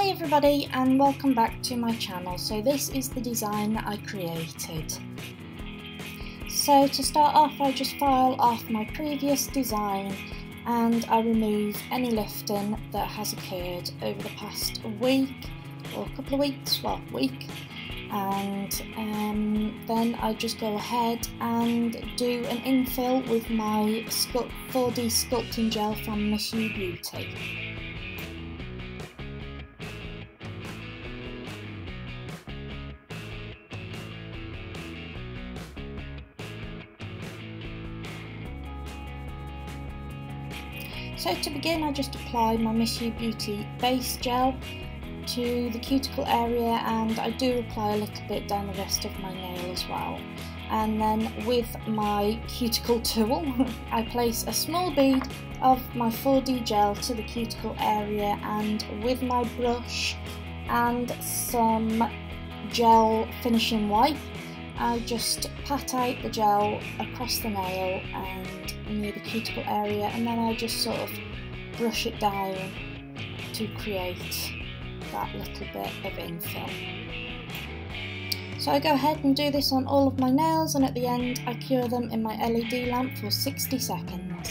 Hi everybody and welcome back to my channel. So this is the design that I created. So to start off, I just file off my previous design and I remove any lifting that has occurred over the past week or a couple of weeks, well, week, and then I just go ahead and do an infill with my 4D sculpting gel from missubeauty. So to begin, I just apply my missubeauty base gel to the cuticle area, and I do apply a little bit down the rest of my nail as well. And then with my cuticle tool, I place a small bead of my 4D gel to the cuticle area, and with my brush and some gel finishing wipe, I just pat out the gel across the nail and near the cuticle area, and then I just sort of brush it down to create that little bit of infill. So I go ahead and do this on all of my nails, and at the end I cure them in my LED lamp for 60 seconds.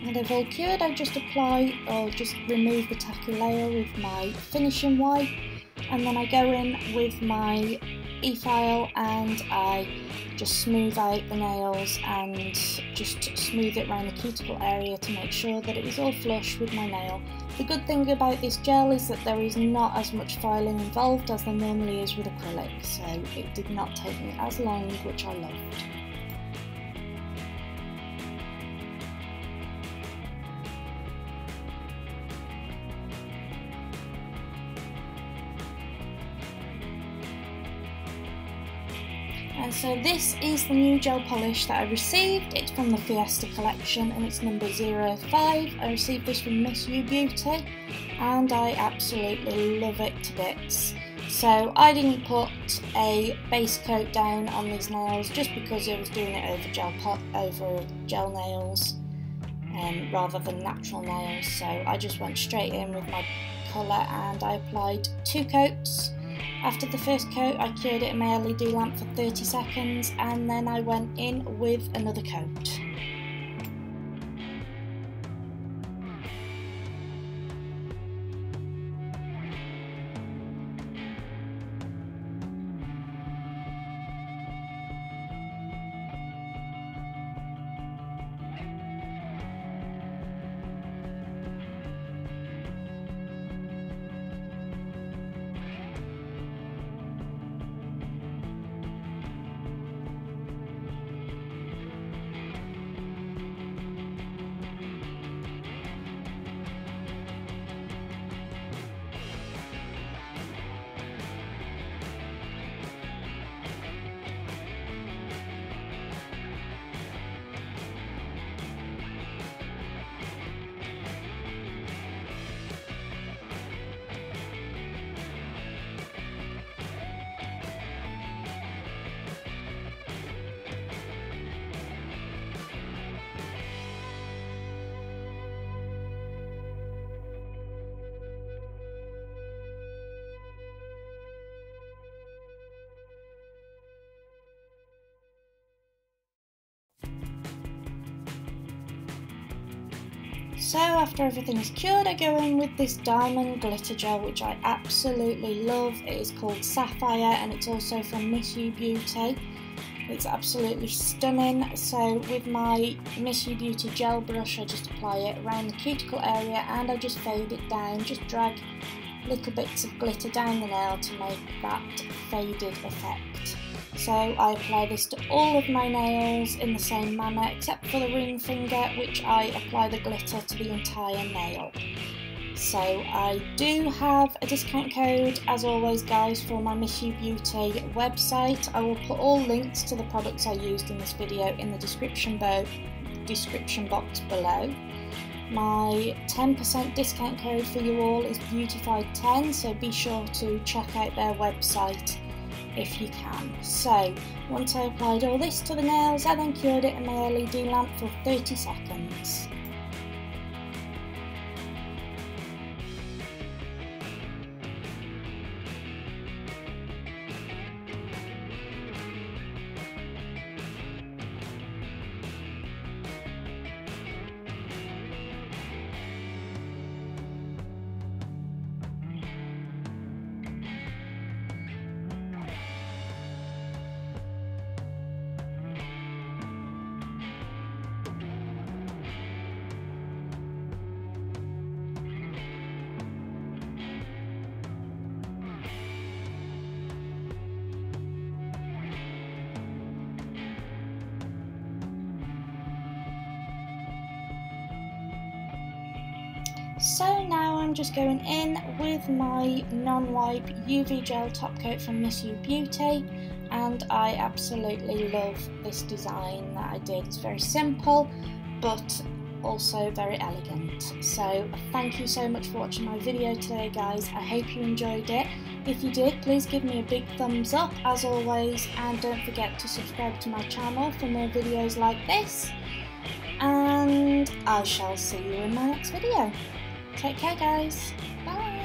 Now they've all cured, I just apply or just remove the tacky layer with my finishing wipe, and then I go in with my e-file and I just smooth out the nails and just smooth it around the cuticle area to make sure that it is all flush with my nail. The good thing about this gel is that there is not as much filing involved as there normally is with acrylic, so it did not take me as long, which I loved. And so this is the new gel polish that I received. It's from the Fiesta collection and it's number 05. I received this from missubeauty and I absolutely love it to bits. So I didn't put a base coat down on these nails just because I was doing it over gel nails rather than natural nails. So I just went straight in with my colour and I applied 2 coats. After the first coat, I cured it in my LED lamp for 30 seconds and then I went in with another coat. So after everything is cured, I go in with this diamond glitter gel, which I absolutely love. It is called Sapphire and it's also from Miss You Beauty. It's absolutely stunning. So with my Miss You Beauty gel brush, I just apply it around the cuticle area and I just fade it down, just drag little bits of glitter down the nail to make that faded effect. So I apply this to all of my nails in the same manner, except for the ring finger, which I apply the glitter to the entire nail. So I do have a discount code, as always guys, for my Miss You Beauty website. I will put all links to the products I used in this video in the description box below. My 10% discount code for you all is Beautified10, so be sure to check out their website if you can. So once I applied all this to the nails, I then cured it in my LED lamp for 30 seconds. So now I'm just going in with my non-wipe UV gel top coat from Miss You Beauty, and I absolutely love this design that I did. It's very simple but also very elegant. So thank you so much for watching my video today guys. I hope you enjoyed it. If you did, please give me a big thumbs up as always, and don't forget to subscribe to my channel for more videos like this, and I shall see you in my next video. Take care guys, bye!